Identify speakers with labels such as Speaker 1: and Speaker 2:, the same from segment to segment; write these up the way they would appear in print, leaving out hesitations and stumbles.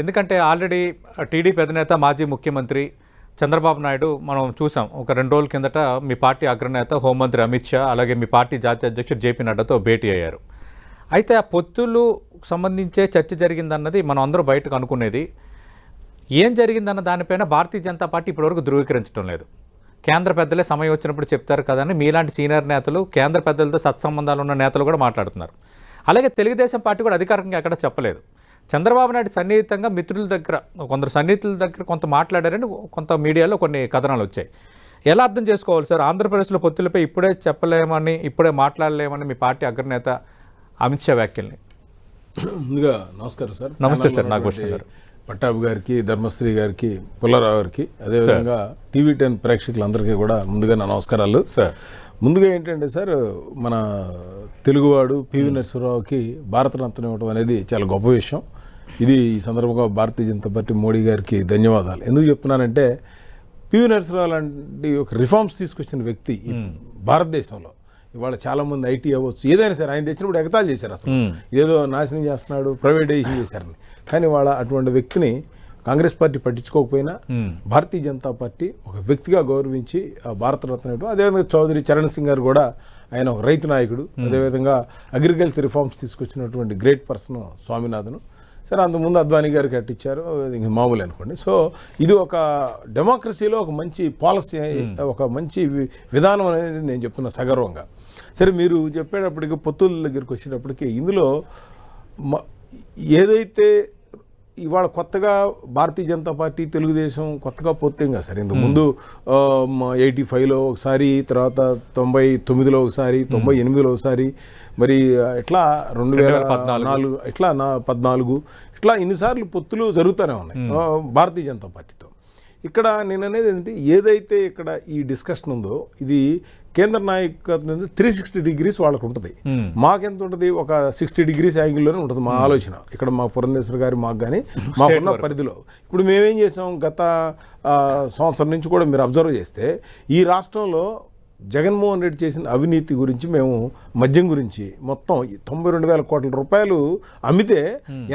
Speaker 1: ఎందుకంటే already TDP అధినేత మాజీ ముఖ్యమంత్రి చంద్రబాబు నాయుడు మనం చూసాం. ఒక 2 రోజుల కిందట మీ పార్టీ అగ్రనేత హోంమంత్రి అమిత్ షా అలాగే మీ పార్టీ జాతీయ అధ్యక్షుడు జేపీ నడ్డాతో భేటీ అయ్యారు. అయితే ఆ పొత్తులు సంబంధించే చర్చ జరిగిందన్నది మనం అందరూ బయటకు అనుకునేది. ఏం జరిగిందన్న దానిపైన భారతీయ జనతా పార్టీ ఇప్పటివరకు ధృవీకరించడం లేదు. కేంద్ర పెద్దలే సమయం వచ్చినప్పుడు చెప్తారు కదా అని మీలాంటి సీనియర్ నేతలు, కేంద్ర పెద్దలతో సత్సంబంధాలు ఉన్న నేతలు కూడా మాట్లాడుతున్నారు. అలాగే తెలుగుదేశం పార్టీ కూడా అధికారికంగా ఎక్కడ చెప్పలేదు. చంద్రబాబు నాయుడు సన్నిహితంగా మిత్రుల దగ్గర, కొందరు సన్నిహితుల దగ్గర కొంత మాట్లాడారని కొంత మీడియాలో కొన్ని కథనాలు వచ్చాయి. ఎలా అర్థం చేసుకోవాలి సార్? ఆంధ్రప్రదేశ్లో పొత్తులపై ఇప్పుడే చెప్పలేమని, ఇప్పుడే మాట్లాడలేమని మీ పార్టీ అగ్రనేత అమిత్ షా వ్యాఖ్యల్ని.
Speaker 2: ముందుగా నమస్కారం సార్.
Speaker 1: నమస్తే సార్. నాగభూషణ్ గారు,
Speaker 2: పట్టాభి గారికి, ధర్మశ్రీ గారికి, పుల్లారావు గారికి, అదేవిధంగా టీవీ10 ప్రేక్షకులందరికీ కూడా ముందుగా నా నమస్కారాలు
Speaker 1: సార్.
Speaker 2: ముందుగా ఏంటంటే సార్, మన తెలుగువాడు పివి నరసింహరావుకి భారతరత్న ఇవ్వడం అనేది చాలా గొప్ప విషయం. ఇది ఈ సందర్భంగా భారతీయ జనతా పార్టీ మోడీ గారికి ధన్యవాదాలు. ఎందుకు చెప్తున్నానంటే, పివి నరసింహరావు లాంటి ఒక రిఫార్మ్స్ తీసుకొచ్చిన వ్యక్తి భారతదేశంలో ఇవాళ చాలామంది ఐటీ అవ్వచ్చు, ఏదైనా సరే ఆయన తెచ్చినప్పుడు ఎగతాళి చేశారు. అసలు ఏదో నాశనం చేస్తున్నాడు, ప్రైవేటైజేషన్ చేశారని. కానీ వాళ్ళ అటువంటి వ్యక్తిని కాంగ్రెస్ పార్టీ పట్టించుకోకపోయినా భారతీయ జనతా పార్టీ ఒక వ్యక్తిగా గౌరవించి భారతరత్న ఇవ్వడం. అదేవిధంగా చౌదరి చరణ్ సింగ్ గారు కూడా, ఆయన ఒక రైతు నాయకుడు, అదేవిధంగా అగ్రికల్చర్ రిఫార్మ్స్ తీసుకొచ్చినటువంటి గ్రేట్ పర్సన్ స్వామినాథన్. సరే, అంతకుముందు అద్వానీ గారికి కట్టించారు, మామూలు అనుకోండి. సో ఇది ఒక డెమోక్రసీలో ఒక మంచి పాలసీ, ఒక మంచి విధానం అనేది నేను చెప్తున్నా సగర్వంగా. సరే, మీరు చెప్పేటప్పటికి పొత్తుల దగ్గరికి వచ్చేటప్పటికి ఇందులో ఏదైతే ఇవాళ కొత్తగా భారతీయ జనతా పార్టీ తెలుగుదేశం కొత్తగా పొత్తేం కదా సార్. ఇంతకుముందు 85లో ఒకసారి, తర్వాత 99లో ఒకసారి, 98లో ఒకసారి, మరి ఇట్లా 2014 ఇట్లా 14 ఇట్లా ఇన్నిసార్లు పొత్తులు జరుగుతూనే ఉన్నాయి భారతీయ జనతా పార్టీతో. ఇక్కడ నేను అనేది ఏంటంటే, ఏదైతే ఇక్కడ ఈ డిస్కషన్ ఉందో ఇది కేంద్ర నాయకత్వం 360 degrees వాళ్ళకు ఉంటుంది. మాకెంత ఉంటుంది, ఒక 60 degrees యాంగిల్లోనే ఉంటుంది మా ఆలోచన. ఇక్కడ మా పురంధేశ్వర్ గారి మాకు కానీ మాకున్న పరిధిలో. ఇప్పుడు మేమేం చేసాం, గత సంవత్సరం నుంచి కూడా మీరు అబ్జర్వ్ చేస్తే ఈ రాష్ట్రంలో జగన్మోహన్ రెడ్డి చేసిన అవినీతి గురించి, మేము మద్యం గురించి మొత్తం 92,000 కోట్ల రూపాయలు అమ్మితే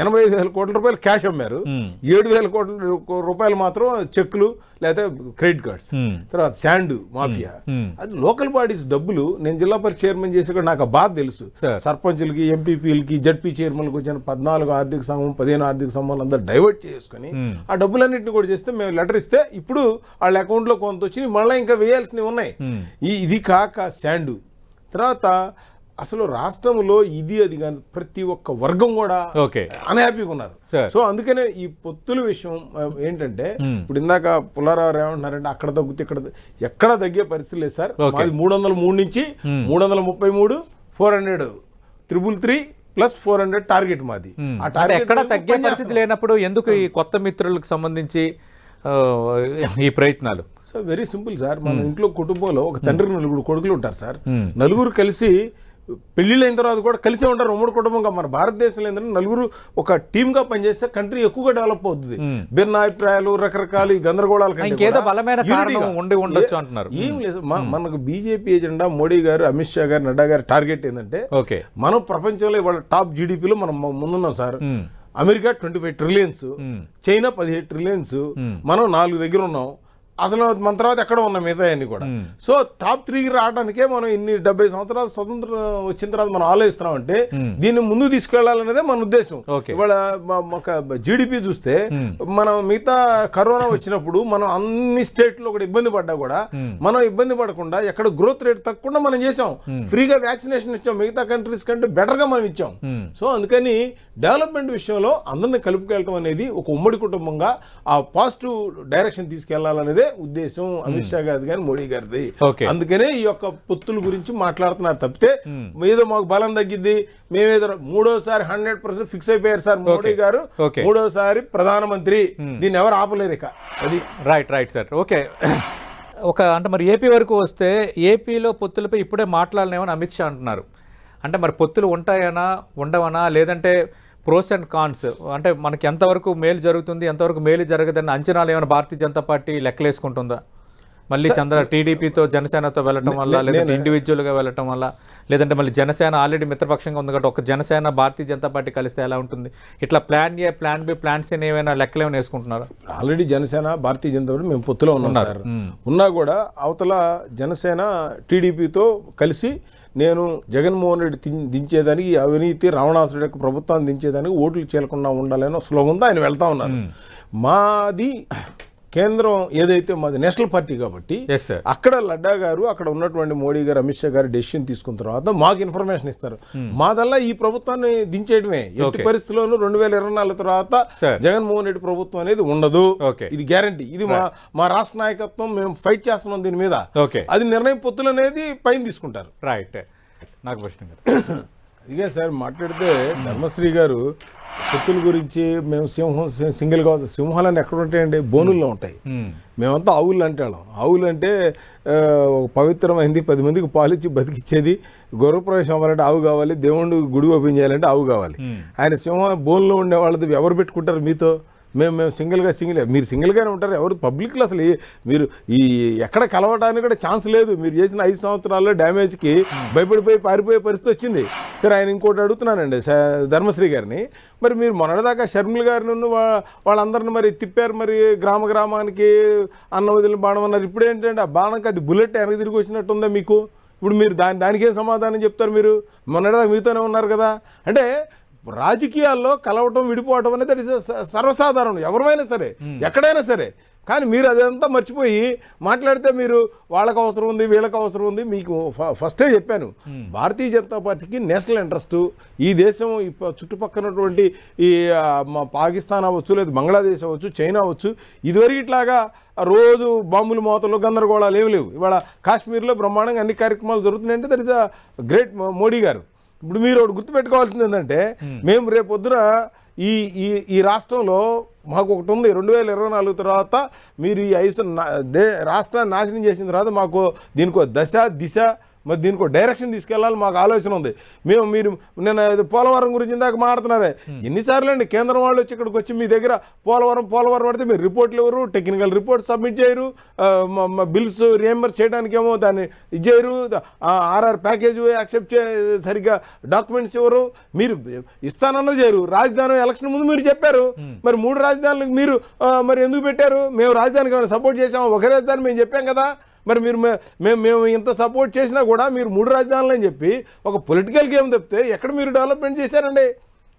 Speaker 2: 85,000 కోట్ల రూపాయలు క్యాష్ అమ్మారు. 7,000 కోట్ల రూపాయలు మాత్రం చెక్కులు లేదా క్రెడిట్ కార్డ్స్. తర్వాత శాండ్ మాఫియా, అది లోకల్ బాడీస్ డబ్బులు. నేను జిల్లా పరిషత్ చైర్మన్ చేసి కూడా నాకు బాధ తెలుసు. సర్పంచులకి, ఎంపీపీలకి, జడ్పీ చైర్మన్లకు వచ్చిన 14 ఆర్థిక సంఘం, 15 ఆర్థిక సంఘాలు అందరూ డైవర్ట్ చేసుకుని ఆ డబ్బులన్నింటినీ కూడా చేస్తే, మేము లెటర్ ఇస్తే ఇప్పుడు వాళ్ళ అకౌంట్లో కొంత వచ్చి మళ్ళీ ఇంకా వేయాల్సినవి ఉన్నాయి. ఇది కాక శాండు. తర్వాత అసలు రాష్ట్రంలో ఇది అది కానీ ప్రతి ఒక్క వర్గం కూడా అన్హ్యాపీగా ఉన్నారు. సో అందుకనే ఈ పొత్తుల విషయం ఏంటంటే, ఇప్పుడు ఇందాక పుల్లారావు ఏమంటున్నారంటే అక్కడ తగ్గితే ఎక్కడ తగ్గే పరిస్థితి లేదు సార్. మాది 303 నుంచి 333, 400, 333 ప్లస్ 400 టార్గెట్ మాది. ఆ టార్గెట్
Speaker 1: ఎక్కడ తగ్గే పరిస్థితి లేనప్పుడు ఎందుకు ఈ కొత్త మిత్రులకు సంబంధించి ఈ ప్రయత్నాలు?
Speaker 2: So very simple sir. మన ఇంట్లో కుటుంబంలో ఒక తండ్రికి 4 కొడుకులు ఉంటారు సార్. 4 కలిసి పెళ్లిళ్ళు అయిన తర్వాత కూడా కలిసే ఉంటారు, ఉమ్మడి కుటుంబంగా. మన భారతదేశంలో ఏంటంటే 4 ఒక టీమ్గా పనిచేస్తే కంట్రీ ఎక్కువగా డెవలప్ అవుతుంది. భిన్నాభిప్రాయాలు, రకరకాల గందరగోళాలు ఏం లేదు. మనకు బీజేపీ ఎజెండా, మోడీ గారు, అమిత్ షా గారు, నడ్డా గారి టార్గెట్ ఏంటంటే, మనం ప్రపంచంలో ఇవాళ టాప్ జీడిపిలో మనం ముందున్నాం sir. America 25 trillions, China 17 trillions, మనం 4 దగ్గర ఉన్నాం. అసలు మన తర్వాత ఎక్కడ ఉన్నాం మిగతా అన్ని కూడా. సో టాప్ 3కి రావడానికే మనం ఇన్ని 70 సంవత్సరాలు స్వతంత్రం వచ్చిన తర్వాత మనం ఆలోచిస్తున్నామంటే, దీన్ని ముందుకు తీసుకెళ్లాలనేదే మన ఉద్దేశం. ఇవాళ ఒక జీడిపి చూస్తే, మనం మిగతా కరోనా వచ్చినప్పుడు మనం అన్ని స్టేట్లో కూడా ఇబ్బంది పడ్డా కూడా మనం ఇబ్బంది పడకుండా, ఎక్కడ గ్రోత్ రేట్ తగ్గకుండా మనం చేసాం. ఫ్రీగా వ్యాక్సినేషన్ ఇచ్చాం, మిగతా కంట్రీస్ కంటే బెటర్గా మనం ఇచ్చాం. సో అందుకని డెవలప్మెంట్ విషయంలో అందరినీ కలుపుకెళ్ళటం అనేది ఒక ఉమ్మడి కుటుంబంగా ఆ పాజిటివ్ డైరెక్షన్ తీసుకెళ్లాలనేదే ఉద్దేశం అమిత్ షా గారిది కానీ మోడీ గారిది. అందుకనే ఈ యొక్క పొత్తుల గురించి మాట్లాడుతున్నారు తప్పితే, ఏదో మాకు బలం తగ్గిద్ది, మేమేదో 3వసారి 100% ఫిక్స్ అయిపోయారు సార్ మోడీ గారు. 3వసారి ప్రధానమంత్రి, దీన్ని ఎవరు ఆపలేరు ఇక. అది
Speaker 1: రైట్ సార్. ఓకే, అంటే మరి ఏపీ వరకు వస్తే, ఏపీలో పొత్తులపై ఇప్పుడే మాట్లాడలేమని అమిత్ షా అంటున్నారు. అంటే మరి పొత్తులు ఉంటాయనా ఉండవనా, లేదంటే ప్రోస్ అండ్ కాన్స్, అంటే మనకి ఎంతవరకు మేలు జరుగుతుంది, ఎంతవరకు మేలు జరగదని అంచనాలు ఏమైనా భారతీయ జనతా పార్టీ లెక్కలేసుకుంటుందా? మళ్ళీ టీడీపీతో జనసేనతో వెళ్ళటం వల్ల, లేదంటే ఇండివిజువల్గా వెళ్ళటం వల్ల, లేదంటే మళ్ళీ జనసేన ఆల్రెడీ మిత్రపక్షంగా ఉంది కాబట్టి ఒక జనసేన భారతీయ జనతా పార్టీ కలిస్తే ఎలా ఉంటుంది? ఇట్లా plan A, plan B, plan C ఏమైనా లెక్కలు ఏమైనా వేసుకుంటున్నారా?
Speaker 2: ఆల్రెడీ జనసేన భారతీయ జనతా పార్టీ మేము పొత్తులో ఉన్నాం సార్. ఉన్నా కూడా అవతల జనసేన టీడీపీతో కలిసి నేను జగన్మోహన్ రెడ్డి దించేదానికి, అవినీతి రావణాసుడి యొక్క ప్రభుత్వాన్ని దించేదానికి ఓట్లు చేయకుండా ఉండాలని స్లోగంతో ఆయన వెళ్తా ఉన్నారు. మాది కేంద్రం ఏదైతే మాది నేషనల్ పార్టీ కాబట్టి అక్కడ లడ్డా గారు, అక్కడ ఉన్నటువంటి మోడీ గారు, అమిత్ షా గారు డెసిషన్ తీసుకున్న తర్వాత మాకు ఇన్ఫర్మేషన్ ఇస్తారు. మాదల్లా ఈ ప్రభుత్వాన్ని దించేయడమే. ఎట్టి పరిస్థితుల్లోనూ 2024 తర్వాత జగన్మోహన్ రెడ్డి ప్రభుత్వం అనేది ఉండదు, ఇది గ్యారంటీ. ఇది మా రాష్ట్ర నాయకత్వం మేము ఫైట్ చేస్తున్నాం దీని మీద. అది నిర్ణయం పొత్తులు అనేది పైన తీసుకుంటారు.
Speaker 1: రైట్. నాకు ప్రశ్న
Speaker 2: ఇదే సార్ మాట్లాడితే ధర్మశ్రీ గారు పొత్తుల గురించి మేము సింగిల్గా సింహాలని ఎక్కడ ఉంటాయండి? బోనుల్లో ఉంటాయి. మేమంతా ఆవులు అంటాం. ఆవులు అంటే పవిత్రమైంది, 10 మందికి పాలిచ్చి బతికిచ్చేది. గౌరవప్రవేశం అవ్వాలంటే ఆవు కావాలి, దేవుడు గుడి ఓపెన్ చేయాలంటే ఆవు కావాలి. ఆయన సింహం బోన్లో ఉండే వాళ్ళది ఎవరు పెట్టుకుంటారు మీతో? మేము సింగిల్గా మీరు సింగిల్గానే ఉంటారు. ఎవరు పబ్లిక్లో అసలు మీరు ఈ ఎక్కడ కలవడానికి కూడా ఛాన్స్ లేదు. మీరు చేసిన 5 సంవత్సరాల్లో డ్యామేజ్కి భయపడిపోయి పారిపోయే పరిస్థితి వచ్చింది. సరే, ఆయన ఇంకోటి అడుగుతున్నానండి ధర్మశ్రీ గారిని, మరి మీరు మొన్నటిదాకా షర్మిల గారిని వాళ్ళందరిని మరి తిప్పారు, మరి గ్రామానికి అన్న వదిలిన బాణం అన్నారు. ఇప్పుడు ఏంటంటే ఆ బాణంకి అది బుల్లెట్ వెనక్కి తిరిగి వచ్చినట్టుందా మీకు? ఇప్పుడు మీరు దానికేం సమాధానం చెప్తారు? మీరు మొన్నటిదాకా మీతోనే ఉన్నారు కదా. అంటే రాజకీయాల్లో కలవటం, విడిపోవటం అనేది అది సర్వసాధారణం, ఎవరైనా సరే, ఎక్కడైనా సరే. కానీ మీరు అదంతా మర్చిపోయి మాట్లాడితే మీరు వాళ్ళకు అవసరం ఉంది, వీళ్ళకి అవసరం ఉంది. మీకు ఫస్టే చెప్పాను, భారతీయ జనతా పార్టీకి నేషనల్ ఇంట్రెస్ట్, ఈ దేశం చుట్టుపక్కనటువంటి ఈ పాకిస్తాన్ అవ్వచ్చు, లేదు బంగ్లాదేశ్ అవ్వచ్చు, చైనా అవ్వచ్చు, ఇదివరకు ఇట్లాగా రోజు బాంబులు మోతలు గందరగోళాలు ఏమి లేవు. ఇవాళ కాశ్మీర్లో బ్రహ్మాండంగా అన్ని కార్యక్రమాలు జరుగుతున్నాయంటే that is a great Modi garu. ఇప్పుడు మీరు ఒకటి గుర్తుపెట్టుకోవాల్సింది ఏంటంటే, మేము రేపొద్దున ఈ రాష్ట్రంలో మాకు ఒకటి ఉంది, 2024 తర్వాత మీరు ఈ రాష్ట్రాన్ని నాశనం చేసిన తర్వాత మాకు దీనికో దశ దిశ, మరి దీనికి డైరెక్షన్ తీసుకెళ్ళాలి మాకు ఆలోచన ఉంది. మీరు నేను పోలవరం గురించి ఇందాక మాట్లాడుతున్నారే, ఎన్నిసార్లు అండి కేంద్రం వాళ్ళు వచ్చి ఇక్కడికి వచ్చి మీ దగ్గర పోలవరం పడితే మీరు రిపోర్ట్లు ఇవ్వరు, టెక్నికల్ రిపోర్ట్ సబ్మిట్ చేయరు, బిల్స్ రియంబర్స్ చేయడానికి ఏమో దాన్ని ఇది చేయరు, ఆర్ఆర్ ప్యాకేజ్ యాక్సెప్ట్ సరిగ్గా డాక్యుమెంట్స్ ఇవ్వరు, మీరు ఇస్తానన్నది చేయరు. రాజధాని ఎలక్షన్ ముందు మీరు చెప్పారు, మరి 3 రాజధానులకు మీరు మరి ఎందుకు పెట్టారు? మేము రాజధానికి ఏమైనా సపోర్ట్ చేసాము? ఒక రాజధాని మేము చెప్పాం కదా. మరి మేము ఇంత సపోర్ట్ చేసినా కూడా మీరు 3 రాజధానులు అని చెప్పి ఒక పొలిటికల్ గేమ్ తప్పితే ఎక్కడ మీరు డెవలప్మెంట్ చేశారండి?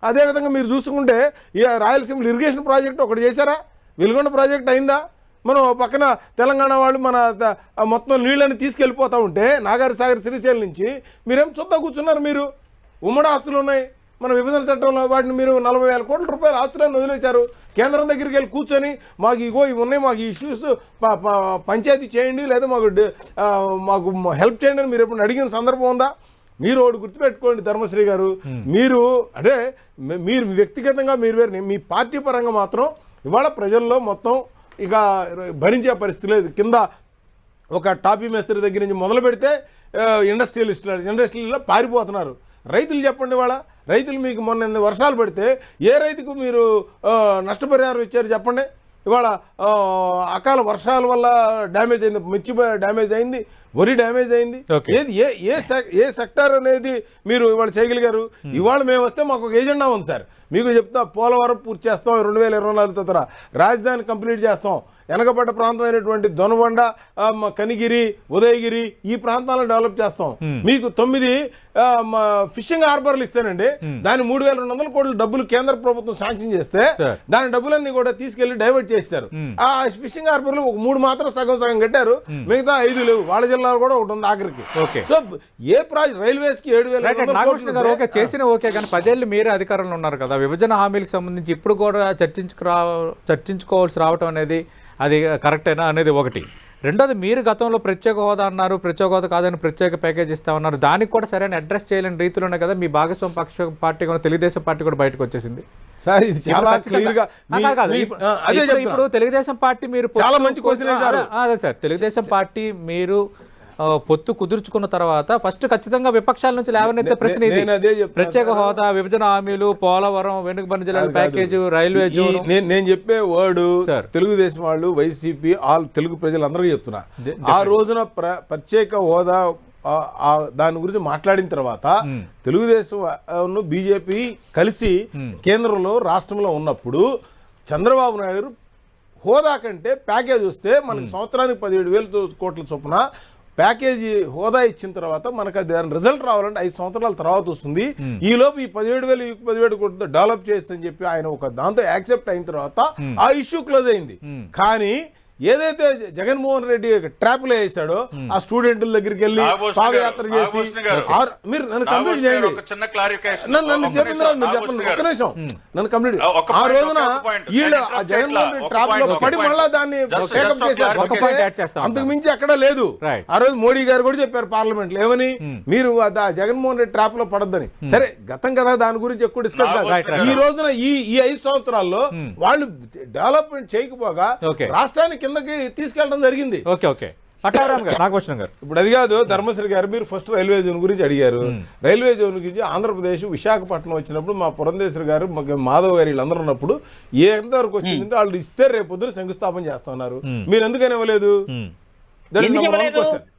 Speaker 2: అదేవిధంగా మీరు చూసుకుంటే ఈ రాయలసీమలో ఇరిగేషన్ ప్రాజెక్ట్ ఒకటి చేశారా? వెలుగొండ ప్రాజెక్ట్ అయిందా? మనం పక్కన తెలంగాణ వాళ్ళు మన మొత్తం నీళ్ళని తీసుకెళ్ళిపోతూ ఉంటే నాగార్ సాగర్ శ్రీశైలం నుంచి మీరేం చూద్దా కూర్చున్నారు? మీరు ఉమ్మడి ఆస్తులు ఉన్నాయి మన విభజన చట్టంలో, వాటిని మీరు 40,000 కోట్ల రూపాయల ఆస్తులను వదిలేశారు. కేంద్రం దగ్గరికి వెళ్ళి కూర్చొని మాకు ఇగో ఇవి ఉన్నాయి, మాకు ఇష్యూస్ పంచాయతీ చేయండి, లేదా మాకు హెల్ప్ చేయండి అని మీరు ఎప్పుడు అడిగిన సందర్భం ఉందా? మీరు ఒకటి గుర్తుపెట్టుకోండి ధర్మశ్రీ గారు, మీరు అంటే మీరు వ్యక్తిగతంగా మీరు వేరు, మీ పార్టీ పరంగా మాత్రం ఇవాళ ప్రజల్లో మొత్తం ఇక భరించే పరిస్థితి లేదు. కింద ఒక టాపీ మేస్త్రి దగ్గర నుంచి మొదలు పెడితే ఇండస్ట్రియలిస్టులో పారిపోతున్నారు. రైతులు చెప్పండి, వాళ్ళ రైతులు మీకు మొన్న వర్షాలు పడితే ఏ రైతుకు మీరు నష్టపరిహారం ఇచ్చారు చెప్పండి? ఇవాళ అకాల వర్షాల వల్ల డ్యామేజ్ అయింది, మిర్చి డ్యామేజ్ అయింది, వరి డ్యామేజ్ అయింది. ఏది ఏ సెక్టర్ అనేది మీరు ఇవాళ చేయగలిగారు? ఇవాళ మేము వస్తే మాకు ఒక ఎజెండా ఉంది సార్, మీకు చెప్తా, పోలవరం పూర్తి చేస్తాం 2024 తర్వాత, రాజధాని కంప్లీట్ చేస్తాం, వెనకబడ్డ ప్రాంతం అయినటువంటి దొనబండ, కనిగిరి, ఉదయగిరి ఈ ప్రాంతాలను డెవలప్ చేస్తాం, మీకు 9 ఫిషింగ్ హార్బర్లు ఇస్తానండి, దాని 3,200 కోట్ల డబ్బులు కేంద్ర ప్రభుత్వం శాంక్షన్ చేస్తే దాని డబ్బులన్నీ కూడా తీసుకెళ్లి డైవర్ట్ చేశారు. ఆ ఫిషింగ్ హార్బర్లు ఒక 3 మాత్రం సగం కట్టారు, మిగతా 5 లేవు. వాళ్ళ జిల్లాలో కూడా ఒకటి ఉంది ఆఖరికి. సో ఏ ప్రాజెక్ట్ రైల్వేస్ కి 7,000
Speaker 1: చేసిన ఓకే, కానీ 10 ఏళ్ళు మీరే అధికారంలో ఉన్నారు కదా. విభజన హామీలకు సంబంధించి ఇప్పుడు కూడా చర్చించుకోవాల్సి రావటం అనేది అది కరెక్టేనా అనేది ఒకటి. రెండోది, మీరు గతంలో ప్రత్యేక హోదా అన్నారు, ప్రత్యేక హోదా కాదని ప్రత్యేక ప్యాకేజ్ ఇస్తామన్నారు, దానికి కూడా సరైన అడ్రస్ చేయలేని రీతిలోనే కదా మీ భాగస్వామ్య పక్ష పార్టీ కూడా, తెలుగుదేశం పార్టీ కూడా బయటకు వచ్చేసింది. ఇప్పుడు తెలుగుదేశం పార్టీ మీరు
Speaker 2: చాలా మంచి క్వశ్చన్.
Speaker 1: అదే సార్, తెలుగుదేశం పార్టీ మీరు పొత్తు కుదుర్చుకున్న తర్వాత ఫస్ట్ ఖచ్చితంగా విపక్షాల నుంచి లేవనెత్తే ప్రశ్న ఇది.
Speaker 2: నేను అదే చెప్తున్నా.
Speaker 1: ప్రత్యేక హోదా, విభజన హామీలు, పోలవరం, వెనుకబడిన జిల్లాల ప్యాకేజ్, రైల్వే జోన్.
Speaker 2: నేను చెప్పే వర్డ్
Speaker 1: సార్.
Speaker 2: తెలుగుదేశం వాళ్ళు, వైసీపీ, ఆల్ తెలుగు ప్రజలందరికీ చెప్తున్నా. ఆ రోజున ప్రత్యేక హోదా దాని గురించి మాట్లాడిన తర్వాత తెలుగుదేశం బీజేపీ కలిసి కేంద్రంలో రాష్ట్రంలో ఉన్నప్పుడు చంద్రబాబు నాయుడు హోదా కంటే ప్యాకేజ్ వస్తే మనకి సంవత్సరానికి 17,000 కోట్ల చొప్పున ప్యాకేజీ హోదా ఇచ్చిన తర్వాత మనకు దాని రిజల్ట్ రావాలంటే 5 సంవత్సరాల తర్వాత వస్తుంది. ఈ లోపు ఈ 17,000 కోట్లతో డెవలప్ చేయొచ్చని చెప్పి ఆయన ఒక దాంతో యాక్సెప్ట్ అయిన తర్వాత ఆ ఇష్యూ క్లోజ్ అయింది. కానీ ఏదైతే జగన్మోహన్ రెడ్డి ట్రాప్లో వేసాడో ఆ స్టూడెంట్ల దగ్గరికి వెళ్ళి పాదయాత్ర చేసి మీరు నన్ను కంప్లీట్ చేయండి, నన్ను చెప్పిన తర్వాత మీరు చెప్పండి, ఒక్క నిమిషం నన్ను కంప్లీట్. ఆ రోజున వీళ్ళు ఆ జగన్మోహన్ రెడ్డి ట్రాప్ లో పడి మళ్ళా దాన్ని టేకప్ చేశారు. అంతకు మించి ఎక్కడా లేదు. ఆ రోజు మోడీ గారు కూడా చెప్పారు పార్లమెంట్ లో ఏమని, మీరు జగన్మోహన్ రెడ్డి ట్రాప్ లో పడద్దని. సరే గతం కదా, దాని గురించి ఎక్కువ డిస్కస్ కాదు. ఈ రోజున ఈ 5 సంవత్సరాల్లో వాళ్ళు డెవలప్మెంట్ చేయకపోగా రాష్ట్రానికి కిందకి తీసుకెళ్ళడం జరిగింది. ఇప్పుడు అది కాదు ధర్మశ్రీ గారు, మీరు ఫస్ట్ రైల్వే జోన్ గురించి అడిగారు. రైల్వే జోన్ గురించి ఆంధ్రప్రదేశ్ విశాఖపట్నం వచ్చినప్పుడు మా పురంధేశ్వరి గారు, మాధవ్ గారు వీళ్ళందరూ ఉన్నప్పుడు ఎంతవరకు వచ్చిందంటే వాళ్ళు ఇస్తే రేపు పొద్దున శంకుస్థాపన చేస్తున్నారు. మీరు ఎందుకని ఇవ్వలేదు?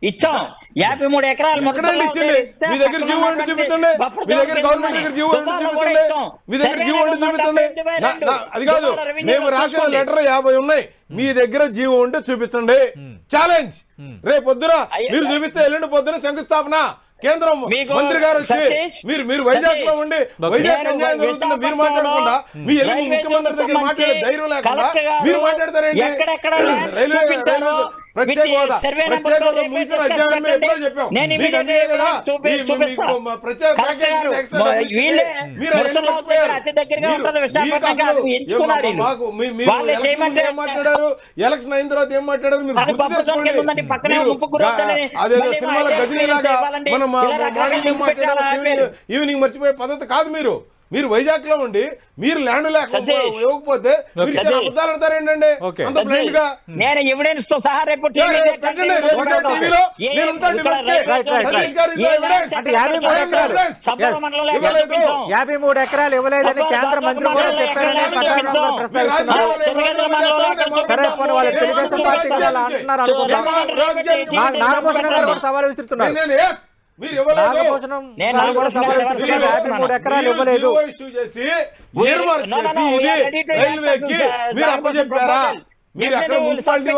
Speaker 3: ఇచ్చాం 53 ఎకరాలు.
Speaker 2: మీ దగ్గర జీవో ఉండి చూపించండి, మీ దగ్గర గవర్నమెంట్ దగ్గర జీవో ఉండి చూపించండి, మీ దగ్గర జీవో ఉండి చూపించండి. అది కాదు, మేము రాసిన లెటర్ 50 ఉన్నాయి, మీ దగ్గర జీవో ఉంటే చూపించండి. ఛాలెంజ్. రేపు పొద్దున మీరు చూపిస్తే ఎల్లుండి పొద్దున శంకుస్థాపన. కేంద్రం మంత్రి గారు వచ్చి మీరు వైజాగ్ లో ఉండి వైజాగ్ అన్యాయం జరుగుతుంటే మీరు మాట్లాడకుండా, మీ ఎల్లుండి ముఖ్యమంత్రి దగ్గర మాట్లాడే ధైర్యం లేకుండా మీరు మాట్లాడతారండి. రైల్వే ప్రత్యేక హోదా ముగిసిన అధ్యాయం ఎప్పుడో చెప్పాం మీకు, అందుకే కదా ప్రత్యేక ప్యాకేజ్ ఏం మాట్లాడారు, ఎలక్షన్ అయిన తర్వాత ఏం మాట్లాడారు మీరు గుర్తు తెచ్చుకోండి. అదేదో సినిమాలో గజనీలాగా మనం మార్నింగ్ ఏం మాట్లాడారు ఈవినింగ్ మర్చిపోయే పద్ధతి కాదు. మీరు వైజాగ్ లో ఉండి మీరు ల్యాండ్ ఇవ్వకపోతే అబద్ధాలు ఆడతారేంటండి అంత బ్లైండ్ గా?
Speaker 3: నేను ఎవిడెన్స్ తో సహా రేపు
Speaker 2: టీవీలో నేను ఉంటాను.
Speaker 1: 53 ఎకరాలు ఇవ్వలేదని కేంద్ర మంత్రి కూడా చెప్పారని తెలుగుదేశం పార్టీ అంటున్నారు అనుకుంటున్నారు. నాగభూషణ గారు కూడా సవాల్ విసురుతున్నారు.
Speaker 2: మీరు ఇవ్వలేదు,
Speaker 1: 53 ఎకరాలు ఇవ్వలేదు.
Speaker 2: రైల్వేకి మీరు అప్పచెప్పారా? మీరు ఎక్కడ మున్సిపాలిటీ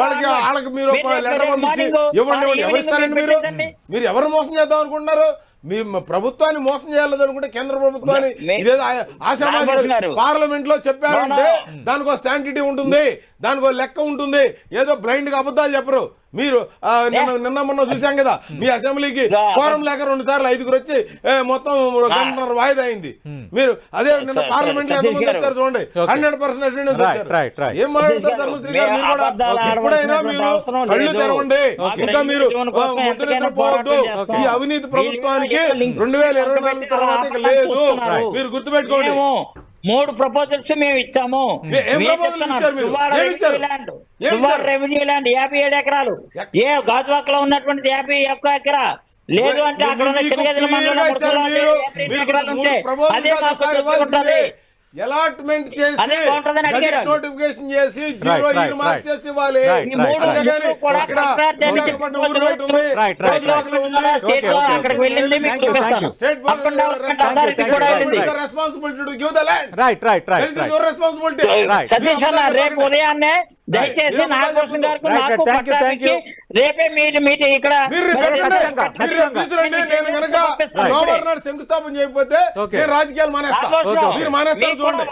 Speaker 2: వాళ్ళకి మీరు ఒక లెటర్ పంపించి ఇవ్వండి, ఎవరిస్తారండి? మీరు ఎవరు మోసం చేద్దాం అనుకుంటున్నారు? మీ ప్రభుత్వాన్ని మోసం చేయాలనుకుంటే కేంద్ర ప్రభుత్వాన్ని ఇదేదో ఆశామాషి పార్లమెంట్ లో చెప్పారంటే దానికో శాంటిటీ ఉంటుంది, దానికో లెక్క ఉంటుంది. ఏదో బ్లైండ్ గా అబద్ధాలు చెప్పరు. మీరు నిన్న మొన్న చూసాం కదా, మీ అసెంబ్లీకి కోరం లేక 2 సార్లు 5గురు వచ్చి మొత్తం 1.5 వాయిదా అయింది. మీరు అదే నిన్న పార్లమెంట్ లో ఎంతమంది వచ్చారు చూడండి, 100% అటెండెన్స్ వచ్చారు. ఏం మాట్లాడతారు ధర్మశ్రీ గారు? మీరు కూడా ఎప్పుడైనా మీరు కళ్ళు తెరవండి. ఇంకా మీరు ముద్దు నిద్రపోవద్దు. ఈ అవినీతి ప్రభుత్వానికి 2024 తర్వాత ఇక లేదు. మీరు గుర్తుపెట్టుకోండి.
Speaker 3: 3 ప్రపోజల్స్ మేము ఇచ్చాము. రెవెన్యూ ల్యాండ్ 57 ఎకరాలు, గాజువాక్ లో ఉన్నటువంటి 51 ఎకరా లేదు అంటే అక్కడ ఉన్న చిన్నగదిల మండలం ఉంటే అదే ఉంటుంది.
Speaker 2: అలాట్మెంట్ చేసి నోటిఫికేషన్ చేసి 0 ఇయర్ మార్క్ చేసి ఇవ్వాలి.
Speaker 3: రేపు ఉదయాన్నే దయచేసి నాగభూషణ్ గారికి నాకు పట్టాభికి రేపే మీరు ఇక్కడ
Speaker 2: శంకుస్థాపన చేయకపోతే రాజకీయాలు మానేస్తా. మీరు మానేస్తారు చూడండి.